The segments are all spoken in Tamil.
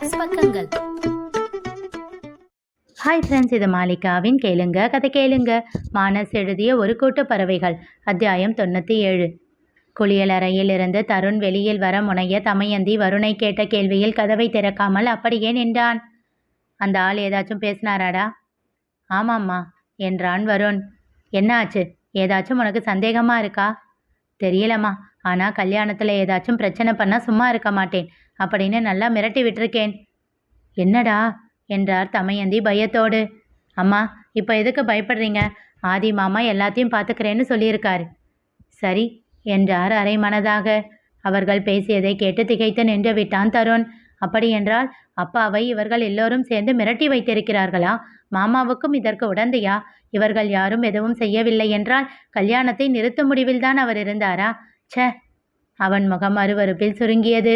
மானஸ் பக்கங்கள். ஹாய் ஃப்ரெண்ட்ஸ், இது மாலிகாவின் கேளுங்க கதை கேளுங்க. மானஸ் எழுதிய ஒரு கூட்டு பறவைகள், அத்தியாயம் 97. குளியலறையில் இருந்து தருண் வெளியில் வர முனைய தமயந்தி வருணை கேட்ட கேள்வியில் கதவை திறக்காமல் அப்படியே நின்றான். அந்த ஆள் ஏதாச்சும் பேசினாராடா? ஆமாம்மா என்றான் வருண். என்ன ஆச்சு? ஏதாச்சும் உனக்கு சந்தேகமா இருக்கா? தெரியலம்மா, ஆனால் கல்யாணத்தில் ஏதாச்சும் பிரச்சனை பண்ணால் சும்மா இருக்க மாட்டேன் அப்படின்னு நல்லா மிரட்டி விட்டுருக்கேன். என்னடா என்றார் தமயந்தி பயத்தோடு. அம்மா, இப்போ எதுக்கு பயப்படுறீங்க? ஆதி மாமா எல்லாத்தையும் பார்த்துக்கிறேன்னு சொல்லியிருக்காரு. சரி என்றார் அரை மனதாக. அவர்கள் பேசியதை கேட்டு திகைத்து நின்று விட்டான் தருண். அப்படியென்றால் அப்பாவை இவர்கள் எல்லோரும் சேர்ந்து மிரட்டி வைத்திருக்கிறார்களா? மாமாவுக்கும் இதற்கு உடந்தையா? இவர்கள் யாரும் எதுவும் செய்யவில்லை என்றால் கல்யாணத்தை நிறுத்தும் முடிவில்தான் அவர் இருந்தாரா? ச்சே! அவன் முகம் அருவருப்பில் சுருங்கியது.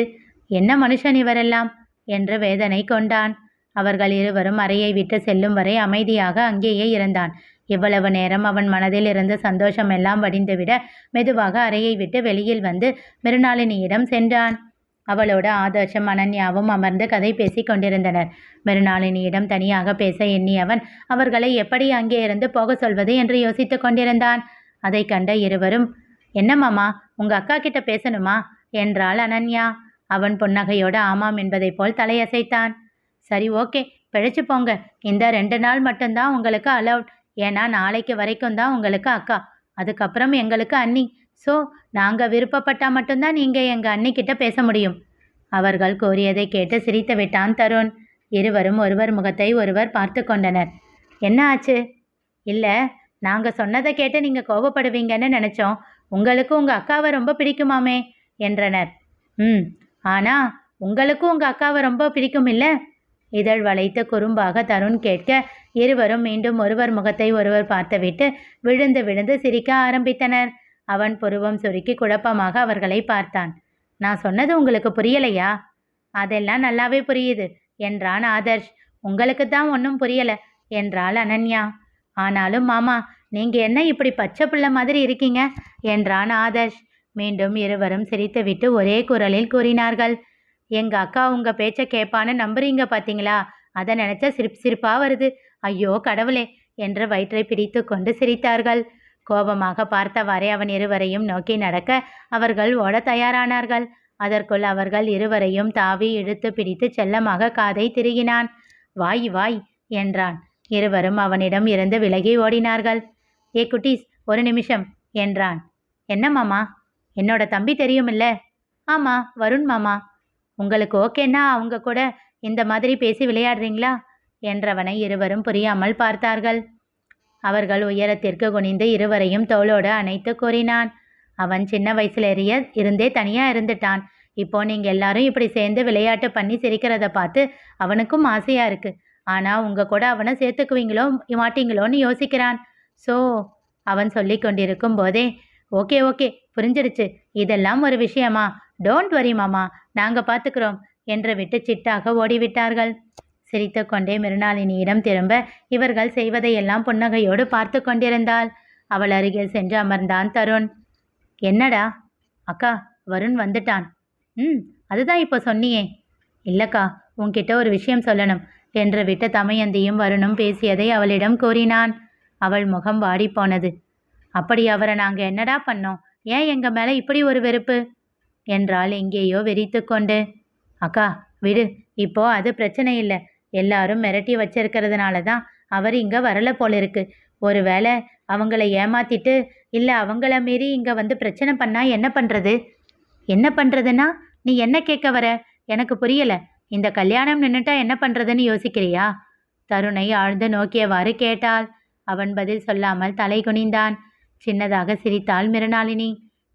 என்ன மனுஷன் இவரெல்லாம் என்று வேதனை கொண்டான். அவர்கள் இருவரும் அறையை விட்டு செல்லும் வரை அமைதியாக அங்கேயே இருந்தான். இவ்வளவு நேரம் அவன் மனதில் இருந்த சந்தோஷம் எல்லாம் வடிந்துவிட மெதுவாக அறையை விட்டு வெளியில் வந்து மிருணாளினியிடம் சென்றான். அவளோட ஆதர்ஷம் அனன்யாவும் அமர்ந்து கதை பேசி கொண்டிருந்தனர். மிருணாளினியிடம் தனியாக பேச எண்ணியவன் அவர்களை எப்படி அங்கே இருந்து போக சொல்வது என்று யோசித்து கொண்டிருந்தான். அதை கண்ட இருவரும், என்ன மாமா, உங்க அக்கா கிட்ட பேசணுமா என்றாள் அனன்யா. அவன் புன்னகையோடு ஆமாம் என்பதை போல் தலையசைத்தான். சரி, ஓகே, பிழைச்சு போங்க. இந்த 2 நாள் மட்டும்தான் உங்களுக்கு அலவுட். ஏன்னா நாளைக்கு வரைக்கும் தான் உங்களுக்கு அக்கா, அதுக்கப்புறம் எங்களுக்கு அண்ணி. ஸோ நாங்கள் விருப்பப்பட்டா மட்டும்தான் நீங்கள் எங்கள் அண்ணிக்கிட்ட பேச முடியும். அவர்கள் கூறியதை கேட்டு சிரித்து விட்டான் தருண். இருவரும் ஒருவர் முகத்தை ஒருவர் பார்த்து கொண்டனர். என்ன ஆச்சு? இல்லை, நாங்கள் சொன்னதை கேட்டு நீங்கள் கோபப்படுவீங்கன்னு நினச்சோம். உங்களுக்கு உங்கள் அக்காவை ரொம்ப பிடிக்குமாமே என்றனர். ஆனால் உங்களுக்கும் உங்கள் அக்காவை ரொம்ப பிடிக்கும் இல்லை? இதழ் வளைத்து குறும்பாக தருண் கேட்க இருவரும் மீண்டும் ஒருவர் முகத்தை ஒருவர் பார்த்துவிட்டு விழுந்து விழுந்து சிரிக்க ஆரம்பித்தனர். அவன் புருவம் சுருக்கி குழப்பமாக அவர்களை பார்த்தான். நான் சொன்னது உங்களுக்கு புரியலையா? அதெல்லாம் நல்லாவே புரியுது என்றான் ஆதர்ஷ். உங்களுக்கு தான் ஒன்றும் புரியலை என்றாள் அனன்யா. ஆனாலும் மாமா, நீங்கள் என்ன இப்படி பச்சை பிள்ளை மாதிரி இருக்கீங்க என்றான் ஆதர்ஷ். மீண்டும் இருவரும் சிரித்துவிட்டு ஒரே குரலில் கூறினார்கள். எங்கள் அக்கா உங்கள் பேச்சை கேட்பான்னு நம்புறீங்க பார்த்தீங்களா? அதை நினச்சா சிரிப்பாக வருது. ஐயோ கடவுளே என்று வயிற்றை பிடித்து கொண்டு சிரித்தார்கள். கோபமாக பார்த்தவாறே அவன் இருவரையும் நோக்கி நடக்க அவர்கள் ஓட தயாரானார்கள். அதற்குள் அவர்கள் இருவரையும் தாவி இழுத்து பிடித்து செல்லமாக காதை திருகினான். வாய் வாய் என்றான். இருவரும் அவனிடம் இருந்து விலகி ஓடினார்கள். ஏ குட்டீஸ், ஒரு நிமிஷம் என்றான். என்ன மாமா? என்னோட தம்பி தெரியுமில்ல? ஆமா, வருண் மாமா. உங்களுக்கு ஓகேன்னா அவங்க கூட இந்த மாதிரி பேசி விளையாடுறீங்களா என்றவனை இருவரும் புரியாமல் பார்த்தார்கள். அவர்கள் உயரத்திற்கு குனிந்து இருவரையும் தோளோடு அணைத்து கூறினான். அவன் சின்ன வயசுல இருந்தே தனியா இருந்துட்டான். இப்போ நீங்க எல்லாரும் இப்படி சேர்ந்து விளையாட்டு பண்ணி சிரிக்கிறத பார்த்து அவனுக்கும் ஆசையா இருக்கு. ஆனா உங்க கூட அவனை சேர்த்துக்குவீங்களோ மாட்டீங்களோன்னு யோசிக்கிறான். ஸோ அவன் சொல்லி கொண்டிருக்கும் போதே ஓகே ஓகே புரிஞ்சிடுச்சு, இதெல்லாம் ஒரு விஷயமா? டோன்ட் வரி மாமா, நாங்க பார்த்துக்கிறோம் என்று விட்டு சிட்டாக ஓடிவிட்டார்கள். சிரித்து கொண்டே மிருணாளினியிடம் திரும்ப இவர்கள் செய்வதையெல்லாம் புன்னகையோடு பார்த்து கொண்டிருந்தாள். அவள் அருகில் சென்று அமர்ந்தான் தருண். என்னடா? அக்கா, வருண் வந்துட்டான். அதுதான் இப்போ சொன்னியே. இல்லக்கா, உன்கிட்ட ஒரு விஷயம் சொல்லணும் என்று விட்டு தமயந்தியும் வருணும் பேசியதை அவளிடம் கூறினான். அவள் முகம் வாடி போனது. அப்படி அவரை நாங்கள் என்னடா பண்ணோம்? ஏன் எங்கள் மேலே இப்படி ஒரு வெறுப்பு என்றால் எங்கேயோ வெறித்து கொண்டு. அக்கா விடு, இப்போ அது பிரச்சனை இல்லை. எல்லாரும் மிரட்டி வச்சிருக்கிறதுனால தான் அவர் இங்கே வரல போல இருக்கு. ஒருவேளை அவங்கள ஏமாத்திட்டு இல்லை அவங்கள மீறி இங்கே வந்து பிரச்சனை பண்ணால் என்ன பண்ணுறது? என்ன பண்ணுறதுன்னா நீ என்ன கேட்க வர? எனக்கு புரியலை. இந்த கல்யாணம் நின்றுட்டா என்ன பண்ணுறதுன்னு யோசிக்கிறியா? தருணை ஆழ்ந்து நோக்கியவாறு கேட்டாள். அவன் பதில் சொல்லாமல் தலை குனிந்தான். சின்னதாக சிரித்தாள் மிருணாளினி.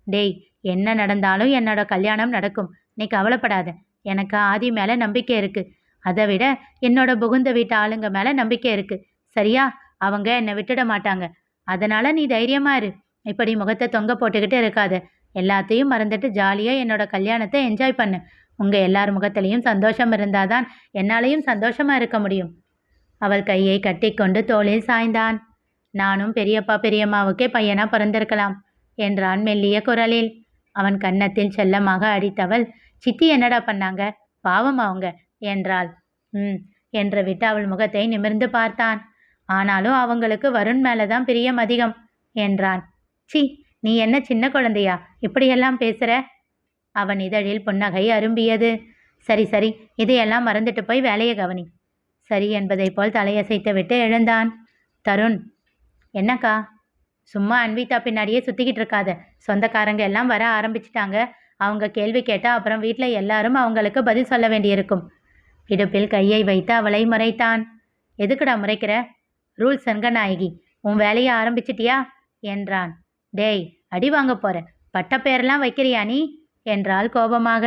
டேய், என்ன நடந்தாலும் என்னோட கல்யாணம் நடக்கும், நீ கவலைப்படாத. எனக்கு ஆதி மேலே நம்பிக்கை இருக்கு. அதை விட என்னோட புகுந்த வீட்டு ஆளுங்க மேலே நம்பிக்கை இருக்கு. சரியா? அவங்க என்னை விட்டுட மாட்டாங்க. அதனால நீ தைரியமா இரு. இப்படி முகத்தை தொங்க போட்டுக்கிட்டு இருக்காத. எல்லாத்தையும் மறந்துட்டு ஜாலியாக என்னோட கல்யாணத்தை என்ஜாய் பண்ணு. உங்கள் எல்லார் முகத்திலையும் சந்தோஷம் இருந்தாதான் என்னாலையும் சந்தோஷமா இருக்க முடியும். அவள் கையை கட்டி கொண்டு தோளில் சாய்ந்தான். நானும் பெரியப்பா பெரியம்மாவுக்கே பையனா பிறந்திருக்கலாம் என்றான் மெல்லிய குரலில். அவன் கன்னத்தில் செல்லமாக அடித்தவள், சித்தி என்னடா பண்ணாங்க? பாவம் அவங்க, என்றாள். ம் என்று விட்டு அவள் முகத்தை நிமிர்ந்து பார்த்தான். ஆனாலும் அவங்களுக்கு வருண் மேலதான் பிரியம் அதிகம் என்றான். சி, நீ என்ன சின்ன குழந்தையா இப்படியெல்லாம் பேசுற? அவன் இதழில் புன்னகை அரும்பியது. சரி சரி, இதையெல்லாம் மறந்துட்டு போய் வேலையை கவனி. சரி என்பதை போல் தலையசைத்து விட்டு எழுந்தான். தருண். என்னக்கா? சும்மா அன்விதா பின்னாடியே சுத்திக்கிட்டு இருக்காத. சொந்தக்காரங்க எல்லாம் வர ஆரம்பிச்சிட்டாங்க. அவங்க கேள்வி கேட்டா அப்புறம் வீட்டில் எல்லாரும் அவங்களுக்கு பதில் சொல்ல வேண்டியிருக்கும். இடுப்பில் கையை வைத்து அவளை முறைத்தான். எதுக்குடா முறைக்கிற? ரூல்ஸ் சங்கநாயகி, உன் வேலையை ஆரம்பிச்சிட்டியா என்றான். டேய், அடி வாங்க போற. பட்ட பேரெல்லாம் வைக்கிறியா நீ என்றாள் கோபமாக.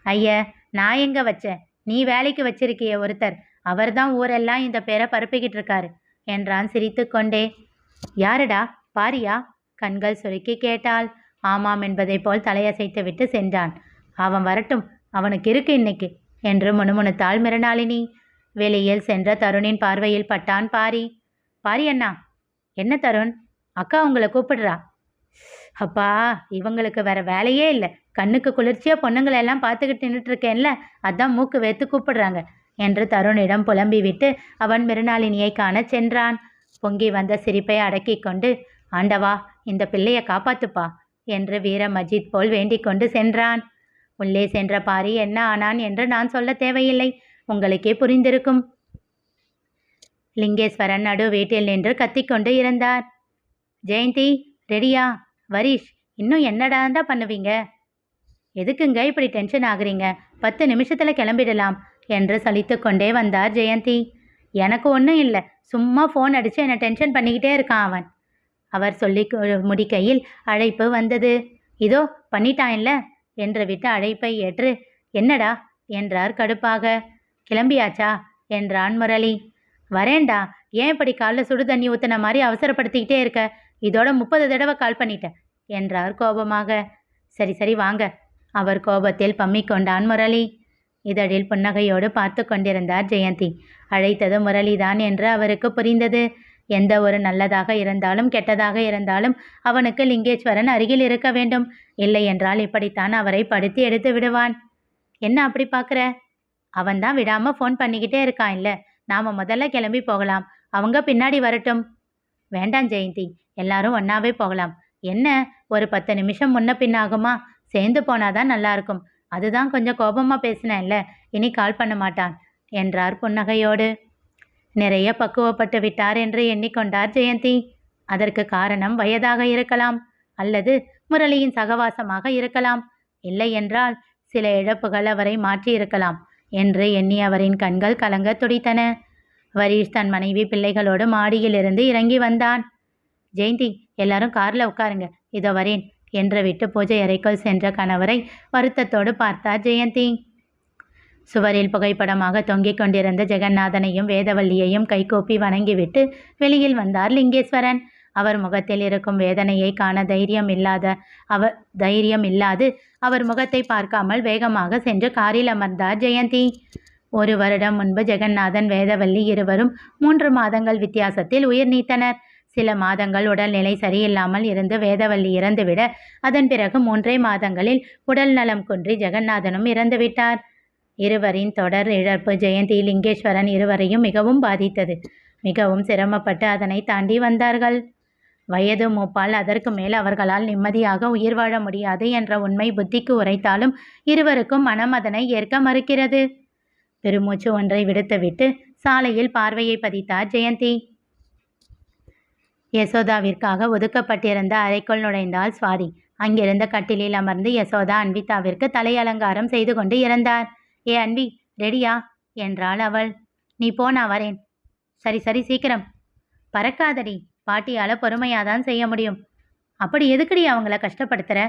ஐய, நான் எங்க வச்சேன்? நீ வேலைக்கு வச்சிருக்கிய ஒருத்தர், அவர்தான் ஊரெல்லாம் இந்த பேரை பரப்பிக்கிட்டு இருக்காரு என்றான் சிரித்து கொண்டே. யாருடா? பாரியா? கண்கள் சுருக்கி கேட்டாள். ஆமாம் என்பதை போல் தலையசைத்து விட்டு சென்றான். அவன் வரட்டும், அவனுக்கு இருக்கு இன்னைக்கு என்று முணுமுணுத்தாள் மிருணாளினி. வெளியில் சென்ற தருணின் பார்வையில் பட்டான் பாரி. பாரி அண்ணா. என்ன தருண்? அக்கா உங்களை கூப்பிடுறா. அப்பா, இவங்களுக்கு வேற வேலையே இல்லை. கண்ணுக்கு குளிர்ச்சியா பொண்ணுங்களெல்லாம் பார்த்துக்கிட்டு நின்றுட்டு இருக்கேன்ல, அதான் மூக்கு வேத்து கூப்பிடுறாங்க என்று தருணிடம் புலம்பி விட்டு அவன் மிருணாளினியை காண சென்றான். பொங்கி வந்த சிரிப்பை அடக்கி கொண்டு, ஆண்டவா, இந்த பிள்ளையை காப்பாத்துப்பா என்று வீர மஜித் போல் வேண்டிக் கொண்டு சென்றான். உள்ளே சென்ற பாரி என்ன ஆனான் என்று நான் சொல்ல தேவையில்லை, உங்களுக்கே புரிந்திருக்கும். லிங்கேஸ்வரன் நடு வீட்டில் நின்று கத்திக்கொண்டு இருந்தார். ஜெயந்தி, ரெடியா? வரீஷ், இன்னும் என்னடாண்டா பண்ணுவீங்க? எதுக்குங்க இப்படி டென்ஷன் ஆகுறீங்க? 10 நிமிஷத்துல கிளம்பிடலாம் என்று சலித்து கொண்டே வந்தார் ஜெயந்தி. எனக்கு ஒன்றும் இல்லை, சும்மா ஃபோன் அடித்து என்னை டென்ஷன் பண்ணிக்கிட்டே இருக்கான் அவன். அவர் சொல்லி முடிக்கையில் அழைப்பு வந்தது. இதோ பண்ணிட்டான் இல்லை என்று விட்டு அழைப்பை ஏற்று, என்னடா என்றார் கடுப்பாக. கிளம்பியாச்சா என்றான் முரளி. வரேண்டா, ஏன் இப்படி காலில் சுடு தண்ணி ஊற்றின மாதிரி அவசரப்படுத்திக்கிட்டே இருக்க? இதோட 30 தடவை கால் பண்ணிட்டேன் என்றார் கோபமாக. சரி சரி வாங்க. அவர் கோபத்தில் பம்மிக்கொண்டான் முரளி. இதழில் புன்னகையோடு பார்த்து கொண்டிருந்தார் ஜெயந்தி. அழைத்தது முரளிதான் என்று அவருக்கு புரிந்தது. எந்த ஒரு நல்லதாக இருந்தாலும் கெட்டதாக இருந்தாலும் அவனுக்கு லிங்கேஸ்வரன் அருகில் இருக்க வேண்டும். இல்லை என்றால் இப்படித்தான் அவரை படுத்தி எடுத்து விடுவான். என்ன அப்படி பார்க்குற? அவன்தான் விடாமல் ஃபோன் பண்ணிக்கிட்டே இருக்கான் இல்லை. நாம் முதல்ல கிளம்பி போகலாம், அவங்க பின்னாடி வரட்டும். வேண்டாம் ஜெயந்தி, எல்லாரும் ஒன்றாவே போகலாம். என்ன, ஒரு 10 நிமிஷம் முன்ன பின்னாகுமா? சேர்ந்து போனாதான் நல்லா இருக்கும். அதுதான் கொஞ்சம் கோபமாக பேசினேன்ல, இனி கால் பண்ண மாட்டான் என்றார் புன்னகையோடு. நிறைய பக்குவப்பட்டு விட்டார் என்று எண்ணிக்கொண்டார் ஜெயந்தி. அதற்கு காரணம் வயதாக இருக்கலாம், அல்லது முரளியின் சகவாசமாக இருக்கலாம், இல்லை என்றால் சில இழப்புகள் அவரை மாற்றி இருக்கலாம் என்று எண்ணி அவரின் கண்கள் கலங்க துடித்தன. வரீஷ் தன் மனைவி பிள்ளைகளோடு மாடியிலிருந்து இறங்கி வந்தான். ஜெயந்தி, எல்லாரும் கார்ல உட்காருங்க, இதோ வரேன் என்று விட்டு பூஜை அறைக்குள் சென்ற கணவரை வருத்தத்தோடு பார்த்தார் ஜெயந்தி. சுவரில் புகைப்படமாக தொங்கிக் கொண்டிருந்த ஜெகநாதனையும் வேதவல்லியையும் கைகூப்பி வணங்கிவிட்டு வெளியில் வந்தார் லிங்கேஸ்வரன். அவர் முகத்தில் இருக்கும் வேதனையை காண தைரியம் இல்லாது அவர் முகத்தை பார்க்காமல் வேகமாக சென்று காரில் அமர்ந்தார் ஜெயந்தி. 1 வருடம் முன்பு ஜெகநாதன் வேதவல்லி இருவரும் 3 மாதங்கள் வித்தியாசத்தில் உயிர் நீத்தனர். சில மாதங்கள் உடல்நிலை சரியில்லாமல் இருந்து வேதவல்லி இறந்துவிட, அதன் பிறகு 3 மாதங்களில் உடல் நலம் குன்றி ஜெகநாதனும் இறந்துவிட்டார். இருவரின் தொடர் இழப்பு ஜெயந்தி லிங்கேஸ்வரன் இருவரையும் மிகவும் பாதித்தது. மிகவும் சிரமப்பட்டு அதனை தாண்டி வந்தார்கள். வயது மூப்பால் அதற்கு மேல் அவர்களால் நிம்மதியாக உயிர் வாழ முடியாது என்ற உண்மை புத்திக்கு உரைத்தாலும் இருவருக்கும் மனம் அதனை ஏற்க மறுக்கிறது. பெருமூச்சு ஒன்றை விடுத்துவிட்டு சாலையில் பார்வையை பதித்தார் ஜெயந்தி. யசோதாவிற்காக ஒதுக்கப்பட்டிருந்த அறைக்குள் நுழைந்தாள் சுவாதி. அங்கிருந்த கட்டிலில் அமர்ந்து யசோதா அன்விதாவிற்கு தலை அலங்காரம் செய்து கொண்டு இருந்தார். ஏ அன்பி, ரெடியா என்றாள் அவள். நீ போனா வரேன். சரி சரி சீக்கிரம். பறக்காதடி, பாட்டியால் பொறுமையாதான் செய்ய முடியும். அப்படி எதுக்குடி அவங்கள கஷ்டப்படுத்துற?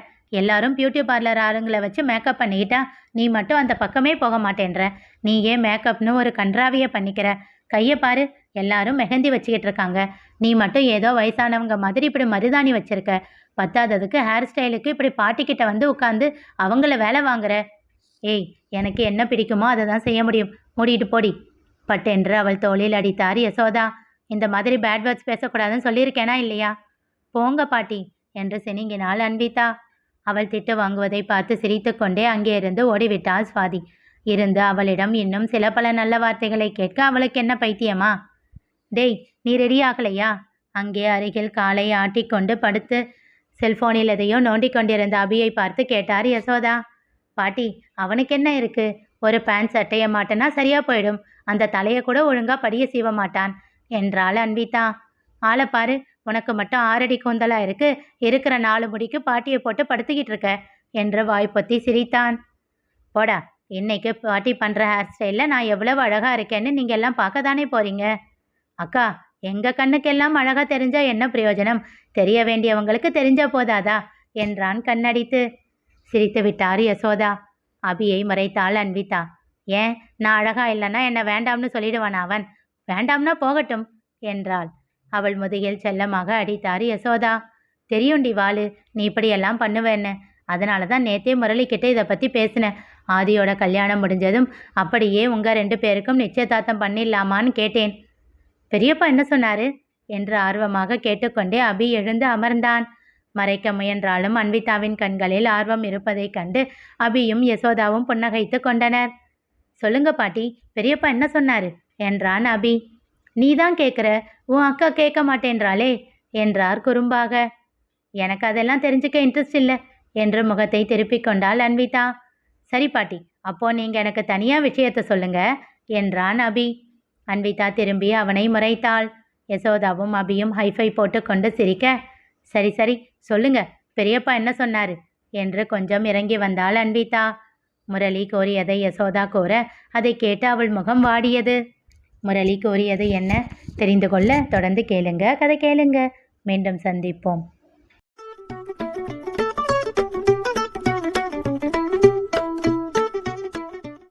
எல்லாரும் பியூட்டி பார்லர் ஆளுங்களை வச்சு மேக்கப் பண்ணிக்கிட்டா நீ மட்டும் அந்த பக்கமே போக மாட்டேன்ற. நீ ஏன் மேக்கப்னு ஒரு கன்றாவியை பண்ணிக்கிற? கையை பாரு, எல்லாரும் மெஹந்தி வச்சுக்கிட்டு இருக்காங்க. நீ மட்டும் ஏதோ வயசானவங்க மாதிரி இப்படி மருதாணி வச்சிருக்க. பத்தாததுக்கு ஹேர் ஸ்டைலுக்கு இப்படி பாட்டிக்கிட்ட வந்து உட்காந்து அவங்கள வேலை வாங்குற. ஏய், எனக்கு என்ன பிடிக்குமோ அதை தான் செய்ய முடியும், மூடிட்டு போடி பட்டென்று அவள் தோளில் அடித்தார் யசோதா. இந்த மாதிரி பேட் வேர்ட்ஸ் பேசக்கூடாதுன்னு சொல்லியிருக்கேனா இல்லையா? போங்க பாட்டி என்று சினிங்கினாள் அன்விதா. அவள் திட்டு வாங்குவதை பார்த்து சிரித்து கொண்டே அங்கே இருந்து ஓடிவிட்டாள் சுவாதி. இருந்து அவளிடம் இன்னும் சில பல நல்ல வார்த்தைகளை கேட்க அவளுக்கு என்ன பைத்தியமா? டேய், நீ ரெடி ஆகலையா? அங்கே அருகில் காலை ஆட்டிக்கொண்டு படுத்து செல்போனில் எதையோ நோண்டிக் கொண்டிருந்த அபியை பார்த்து கேட்டார் யசோதா. பாட்டி, அவனுக்கு என்ன இருக்கு? ஒரு பேண்ட் சட்டைய மாட்டேன்னா சரியா போயிடும். அந்த தலையை கூட ஒழுங்கா படிய சீவ மாட்டான் என்றாள் அன்விதா. ஆளை பாரு, உனக்கு மட்டும் 6 அடி கூந்தலா இருக்கு, இருக்கிற 4 முடிக்கு பாட்டியை போட்டு படுத்துக்கிட்டு இருக்க என்று வாய்ப்பொத்தி சிரித்தான். போடா, இன்னைக்கு பாட்டி பண்ற ஹேர் ஸ்டைலில் நான் எவ்வளவு அழகா இருக்கேன்னு நீங்க எல்லாம் பார்க்க தானே போறீங்க. அக்கா, எங்க கண்ணுக்கெல்லாம் அழகா தெரிஞ்சா என்ன பிரயோஜனம்? தெரிய வேண்டியவங்களுக்கு தெரிஞ்சா போதாதா என்றான் கண்ணடித்து. சிரித்து விட்டார் யசோதா. அபியை மறைத்தாள் அன்விதா. ஏன், நான் அழகா இல்லைன்னா என்ன வேண்டாம்னு சொல்லிடுவான் அவன்? வேண்டாம்னா போகட்டும் என்றாள். அவள் முதுகில் செல்லமாக அடித்தார் யசோதா. தெரியுண்டி வாளு, நீ இப்படியெல்லாம் பண்ணுவேன்னு. அதனால தான் நேத்தே முரளிக்கிட்ட இதை பற்றி பேசினேன். ஆதியோட கல்யாணம் முடிஞ்சதும் அப்படியே உங்கள் 2 பேருக்கும் நிச்சயதார்த்தம் பண்ணிடலாமான்னு கேட்டேன். பெரியப்பா என்ன சொன்னாரு என்று ஆர்வமாக கேட்டுக்கொண்டே அபி எழுந்து அமர்ந்தான். மறைக்க முயன்றாலும் அன்விதாவின் கண்களில் ஆர்வம் இருப்பதைக் கண்டு அபியும் யசோதாவும் புன்னகைத்து கொண்டனர். சொல்லுங்க பாட்டி, பெரியப்பா என்ன சொன்னாரு என்றான் அபி. நீதான் கேட்குற, உன் அக்கா கேட்க மாட்டேன்றாளே என்றார் குறும்பாக. எனக்கு அதெல்லாம் தெரிஞ்சுக்க இன்ட்ரெஸ்ட் இல்லை என்று முகத்தை திருப்பிக் கொண்டாள் அன்விதா. சரி பாட்டி, அப்போ நீங்க எனக்கு தனியா விஷயத்த சொல்லுங்க என்றான் அபி. அன்விதா திரும்பி அவனை முறைத்தாள். யசோதாவும் அபியும் ஹைஃபை போட்டுக்கொண்டு சிரிக்க, சரி சரி சொல்லுங்க, பெரியப்பா என்ன சொன்னாரு என்று கொஞ்சம் இறங்கி வந்தாள் அன்விதா. முரளி கோரியதை யசோதா கோர அதை கேட்டு அவள் முகம் வாடியது. முரளி கோரியது என்ன தெரிந்து கொள்ள தொடர்ந்து கேளுங்க, கதை கேளுங்க. மீண்டும் சந்திப்போம்.